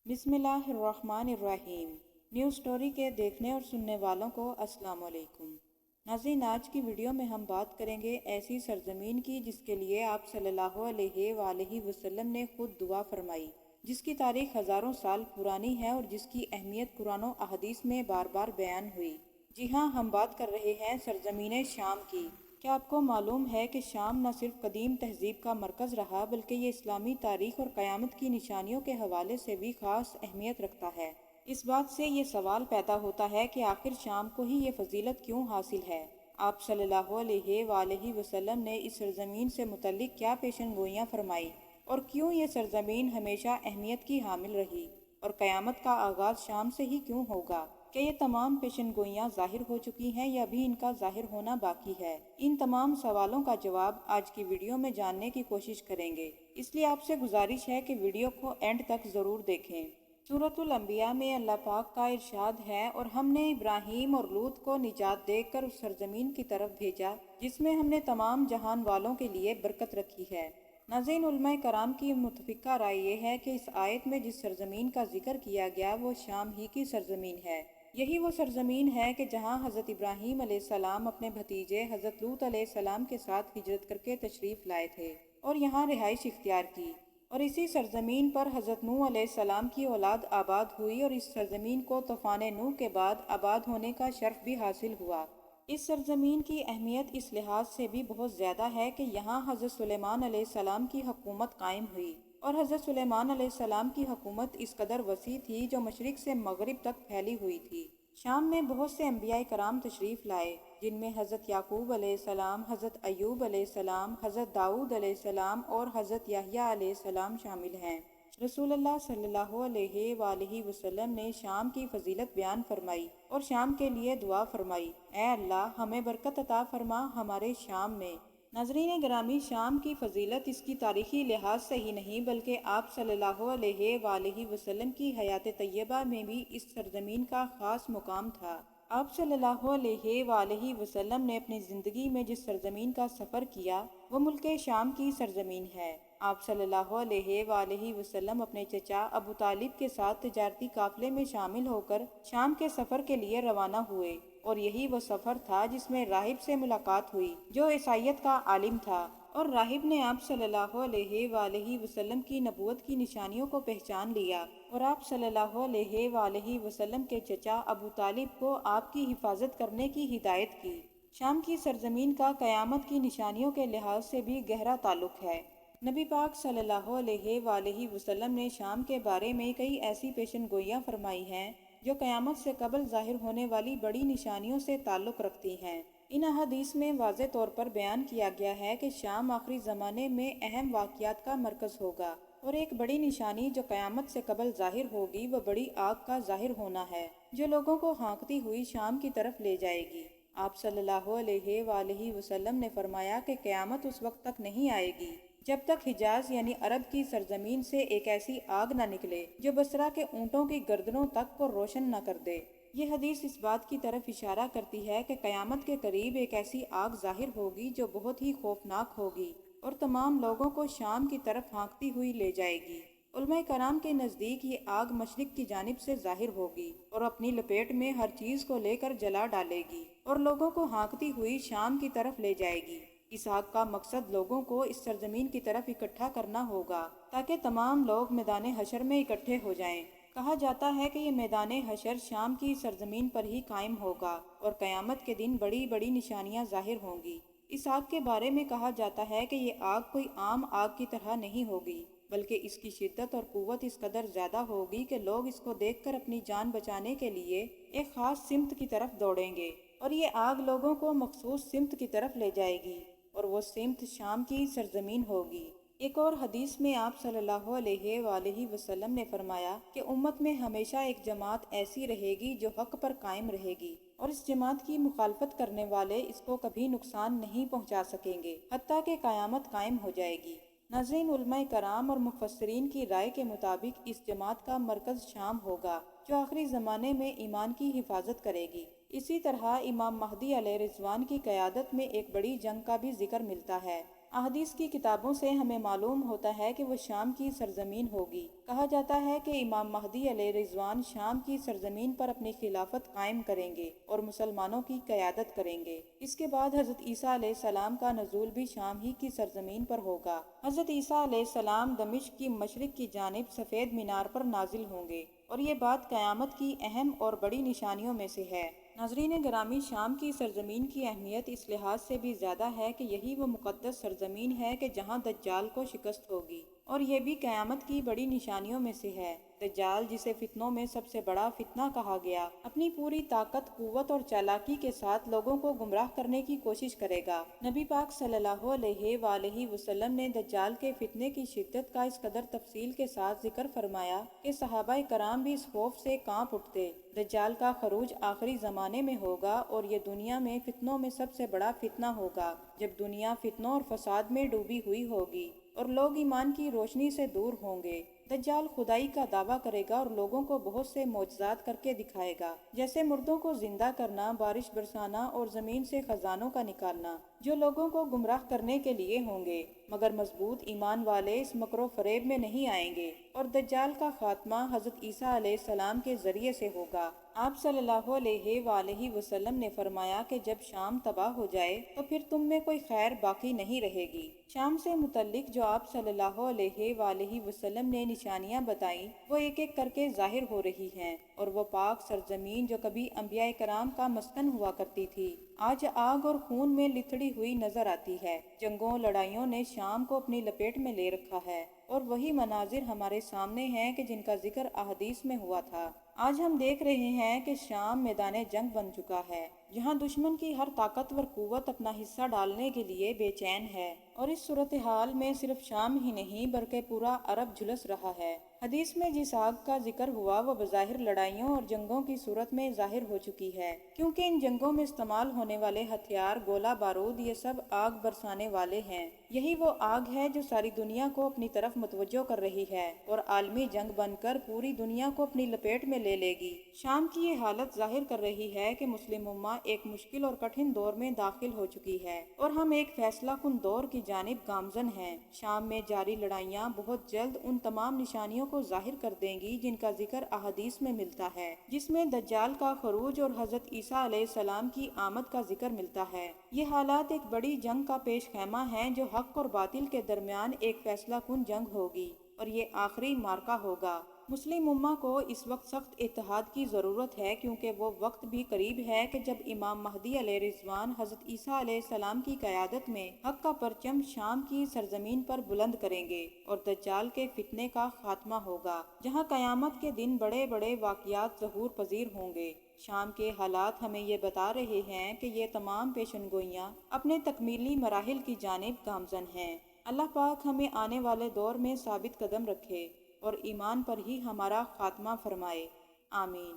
बिस्मिल्लाहिर्रहमानिर्रहीम। News story के देखने और सुनने वालों को अस्सलाम वालेकुम। नाज़रीन, आज की वीडियो में हम बात करेंगे ऐसी सरजमीन की जिसके लिए आप सल्लल्लाहु अलैहि वसल्लम ने खुद दुआ फरमाई, जिसकी तारीख हज़ारों साल पुरानी है और जिसकी अहमियत कुरान और अहदीस में बार बार बयान हुई। जी हाँ, हम बात कर रहे हैं सरजमीन शाम की। क्या आपको मालूम है कि शाम न सिर्फ कदीम तहजीब का मरकज़ रहा बल्कि ये इस्लामी तारीख़ और क़यामत की निशानियों के हवाले से भी ख़ास अहमियत रखता है। इस बात से ये सवाल पैदा होता है कि आखिर शाम को ही ये फजीलत क्यों हासिल है। आप सल्लल्लाहु अलैहि वसल्लम ने इस सरजमीन से मुतल्लिक क्या पेशन गोइयाँ फरमाई और क्यों ये सरजमीन हमेशा अहमियत की हामिल रही और क़यामत का आगाज़ शाम से ही क्यों होगा। क्या ये तमाम पेशन गोइयाँ ज़ाहिर हो चुकी हैं या भी इनका ज़ाहिर होना बाकी है। इन तमाम सवालों का जवाब आज की वीडियो में जानने की कोशिश करेंगे, इसलिए आपसे गुजारिश है कि वीडियो को एंड तक ज़रूर देखें। सूरतुल अंबिया में अल्लाह पाक का इरशाद है, और हमने इब्राहीम और लूत को निजात देकर उस सरजमीन की तरफ भेजा जिसमें हमने तमाम जहान वालों के लिए बरकत रखी है। नाज़रीन, उलमाए कराम की मुतफ़िका राय ये है कि इस आयत में जिस सरजमीन का जिक्र किया गया वो शाम ही की सरजमीन है। यही वो सरजमीन है कि जहाँ हज़रत इब्राहीम अलैहिस्सलाम अपने भतीजे हज़रत लूत अलैहिस्सलाम के साथ हिजरत करके तशरीफ़ लाए थे और यहाँ रिहाइश इख्तियार की, और इसी सरजमीन पर हज़रत नूह अलैहिस्सलाम की औलाद आबाद हुई और इस सरजमीन को तूफ़ान नूह के बाद आबाद होने का शर्फ भी हासिल हुआ। इस सरजमीन की अहमियत इस लिहाज से भी बहुत ज़्यादा है कि यहाँ हज़रत सुलेमान अलैहिस्सलाम की हुकूमत कायम हुई, और हज़रत सुलेमान अलैहिस्सलाम की हुकूमत इस कदर वसी थी जो मशरिक़ से मगरिब तक फैली हुई थी। शाम में बहुत से अंबिया कराम तशरीफ़ लाए, जिनमें हज़रत याकूब अलैहिस्सलाम, हज़रत अय्यूब अलैहिस्सलाम, हज़रत दाऊद अलैहिस्सलाम और हज़रत यहया अलैहिस्सलाम शामिल हैं। रसूलुल्लाह सल्लल्लाहु अलैहि वसल्लम ने शाम की फजीलत बयान फरमाई और शाम के लिए दुआ फरमाई, ऐ अल्लाह हमें बरकत अता फरमा हमारे शाम में। नाज़रीन गिरामी, शाम की फजीलत इसकी तारीख़ी लिहाज से ही नहीं बल्कि आप सल्लल्लाहु अलैहि वसल्लम की हयात तय्यबा में भी इस सरजमीन का ख़ास मुकाम था। आप सल्लल्लाहु अलैहि वसल्लम ने अपनी ज़िंदगी में जिस सरजमीन का सफ़र किया वो मुल्क शाम की सरजमीन है। आप सल्लल्लाहु अलैहि वसल्लम अपने चचा अबू तालिब के साथ तिजारती काफ़िले में शामिल होकर शाम के सफ़र के लिए रवाना हुए, और यही वो सफ़र था जिसमें राहिब से मुलाकात हुई जो ईसाइयत का आलिम था, और राहिब ने आप सल्लल्लाहु अलैहि वसल्लम की नबूवत की निशानियों को पहचान लिया, और आप सल्लल्लाहु अलैहि वसल्लम के चचा अबू तालिब को आपकी हिफाजत करने की हिदायत की। शाम की सरजमीन का क़यामत की निशानियों के लिहाज से भी गहरा ताल्लुक़ है। नबी पाक सल्लल्लाहु अलैहि वसल्लम ने शाम के बारे में कई ऐसी पेशन गोइयाँ फरमाई हैं जो क़यामत से कबल ज़ाहिर होने वाली बड़ी निशानियों से ताल्लुक़ रखती हैं। इन अहादीस में वाज़े तौर पर बयान किया गया है कि शाम आखिरी ज़माने में अहम वाक़यात का मरकज़ होगा, और एक बड़ी निशानी जो क़यामत से कबल ज़ाहिर होगी वह बड़ी आग का ज़ाहिर होना है जो लोगों को हाँकती हुई शाम की तरफ ले जाएगी। आप सल्लल्लाहु अलैहि वसल्लम ने फरमाया कि क़यामत उस वक्त तक नहीं आएगी जब तक हिजाज यानी अरब की सरजमीन से एक ऐसी आग न निकले जो बसरा के ऊँटों की गर्दनों तक को रोशन न कर दे। ये हदीस इस बात की तरफ इशारा करती है कि क़यामत के करीब एक ऐसी आग ज़ाहिर होगी जो बहुत ही खौफनाक होगी और तमाम लोगों को शाम की तरफ हाँकती हुई ले जाएगी। उलमाए कराम के नज़दीक ये आग मशरिक़ की जानिब से ज़ाहिर होगी और अपनी लपेट में हर चीज़ को लेकर जला डालेगी और लोगों को हाँकती हुई शाम की तरफ ले जाएगी। इस आग का मकसद लोगों को इस सरजमीन की तरफ इकट्ठा करना होगा ताकि तमाम लोग मैदान हशर में इकट्ठे हो जाएं। कहा जाता है कि ये मैदान हशर शाम की सरजमीन पर ही कायम होगा और क़यामत के दिन बड़ी बड़ी निशानियां ज़ाहिर होंगी। इस आग के बारे में कहा जाता है कि ये आग कोई आम आग की तरह नहीं होगी, बल्कि इसकी शिद्दत और कुव्वत इस कदर ज़्यादा होगी कि लोग इसको देखकर अपनी जान बचाने के लिए एक ख़ास सिमत की तरफ दौड़ेंगे, और ये आग लोगों को मखसूस सिमत की तरफ ले जाएगी, और वो सिमत शाम की सरजमीन होगी। एक और हदीस में आप सल्लल्लाहु अलैहि वसल्लम ने फरमाया कि उम्मत में हमेशा एक जमात ऐसी रहेगी जो हक पर कायम रहेगी, और इस जमात की मुखालफत करने वाले इसको कभी नुकसान नहीं पहुंचा सकेंगे हत्ता कि क़यामत कायम हो जाएगी। नाज़रीन, उलमाए कराम और मुफस्सिरीन की राय के मुताबिक इस जमात का मरकज़ शाम होगा जो आखिरी ज़माने में ईमान की हिफाजत करेगी। इसी तरह इमाम महदी अलैहि रिज़वान की क़यादत में एक बड़ी जंग का भी जिक्र मिलता है احادیث کی کتابوں سے ہمیں معلوم ہوتا ہے کہ وہ شام کی سرزمین ہوگی۔ کہا جاتا ہے کہ امام مہدی علیہ رضوان شام کی سرزمین پر اپنی خلافت قائم کریں گے اور مسلمانوں کی قیادت کریں گے۔ اس کے بعد حضرت عیسیٰ علیہ السلام کا نزول بھی شام ہی کی سرزمین پر ہوگا۔ حضرت عیسیٰ علیہ السلام دمشق کی مشرق کی جانب سفید مینار پر نازل ہوں گے، اور یہ بات قیامت کی اہم اور بڑی نشانیوں میں سے ہے۔ ناظرین گرامی، شام کی سرزمین کی اہمیت اس لحاظ سے بھی زیادہ ہے کہ یہی وہ مقدس سرزمین ہے کہ جہاں دجال کو شکست ہوگی، اور یہ بھی قیامت کی بڑی نشانیوں میں سے ہے۔ دجال، جسے فتنوں میں سب سے بڑا فتنہ کہا گیا، اپنی پوری طاقت، قوت اور چالاکی کے ساتھ لوگوں کو گمراہ کرنے کی کوشش کرے گا۔ نبی پاک صلی اللہ علیہ وآلہ وسلم نے دجال کے فتنے کی شدت کا اس قدر تفصیل کے ساتھ ذکر فرمایا کہ صحابہ کرام بھی اس خوف سے کانپ اٹھتے۔ دجال کا خروج آخری زمانے میں ہوگا، اور یہ دنیا میں فتنوں میں سب سے بڑا فتنہ ہوگا، جب دنیا فتنوں اور فساد میں ڈوبی ہوئی ہوگی اور لوگ ایمان کی روشنی سے دور ہوں گے۔ دجال خدائی کا دعویٰ کرے گا اور لوگوں کو بہت سے معجزات کر کے دکھائے گا، جیسے مردوں کو زندہ کرنا، بارش برسانا اور زمین سے خزانوں کا نکالنا، جو لوگوں کو گمراہ کرنے کے لیے ہوں گے۔ مگر مضبوط ایمان والے اس مکر و فریب میں نہیں آئیں گے، اور دجال کا خاتمہ حضرت عیسیٰ علیہ السلام کے ذریعے سے ہوگا۔ آپ صلی اللہ علیہ وآلہ وسلم نے فرمایا کہ جب شام تباہ ہو جائے تو پھر تم میں کوئی خیر باقی نہیں رہے گی۔ شام سے متعلق جو آپ صلی اللہ علیہ وآلہ وسلم نے نشانیاں بتائیں، وہ ایک ایک کر کے ظاہر ہو رہی ہیں، اور وہ پاک سرزمین جو کبھی انبیاء کرام کا مسکن ہوا کرتی تھی، آج آگ اور خون میں لتھڑی ہوئی نظر آتی ہے۔ جنگوں، لڑائیوں نے شام کو اپنی لپیٹ میں لے رکھا ہے، اور وہی مناظر ہمارے سامنے ہیں کہ جن کا ذکر احادیث میں ہوا تھا۔ آج ہم دیکھ رہے ہیں کہ شام میدان جنگ بن چکا ہے، جہاں دشمن کی ہر طاقتور قوت اپنا حصہ ڈالنے کے لیے بے چین ہے، اور اس صورتحال میں صرف شام ہی نہیں بلکہ پورا عرب جھلس رہا ہے۔ حدیث میں جس آگ کا ذکر ہوا وہ بظاہر لڑائیوں اور جنگوں کی صورت میں ظاہر ہو چکی ہے، کیونکہ ان جنگوں میں استعمال ہونے والے ہتھیار، گولہ بارود، یہ سب آگ برسانے والے ہیں۔ یہی وہ آگ ہے جو ساری دنیا کو اپنی طرف متوجہ کر رہی ہے، اور عالمی جنگ بن کر پوری دنیا کو اپنی لپیٹ میں لے لے گی۔ شام کی یہ حالت ظاہر کر رہی ہے کہ مسلم امہ ایک مشکل اور کٹھن دور میں داخل ہو چکی ہے، اور ہم ایک فیصلہ کن دور کی جانب گامزن ہیں۔ شام میں جاری لڑائیاں بہت جلد ان تمام نشانیوں کو ظاہر کر دیں گی جن کا ذکر احادیث میں ملتا ہے، جس میں دجال کا خروج اور حضرت عیسیٰ علیہ السلام کی آمد کا ذکر ملتا ہے۔ یہ حالات ایک بڑی جنگ کا پیش خیمہ ہیں جو حق اور باطل کے درمیان ایک فیصلہ کن جنگ ہوگی، اور یہ آخری معرکہ ہوگا۔ مسلم امہ کو اس وقت سخت اتحاد کی ضرورت ہے، کیونکہ وہ وقت بھی قریب ہے کہ جب امام مہدی علیہ رضوان حضرت عیسیٰ علیہ السلام کی قیادت میں حق کا پرچم شام کی سرزمین پر بلند کریں گے، اور دجال کے فتنے کا خاتمہ ہوگا، جہاں قیامت کے دن بڑے بڑے واقعات ظہور پذیر ہوں گے۔ شام کے حالات ہمیں یہ بتا رہے ہیں کہ یہ تمام پیشن گوئیاں اپنے تکمیلی مراحل کی جانب گامزن ہیں۔ اللہ پاک ہمیں آنے والے دور میں ثابت قدم رکھے اور ایمان پر ہی ہمارا خاتمہ فرمائے۔ آمین۔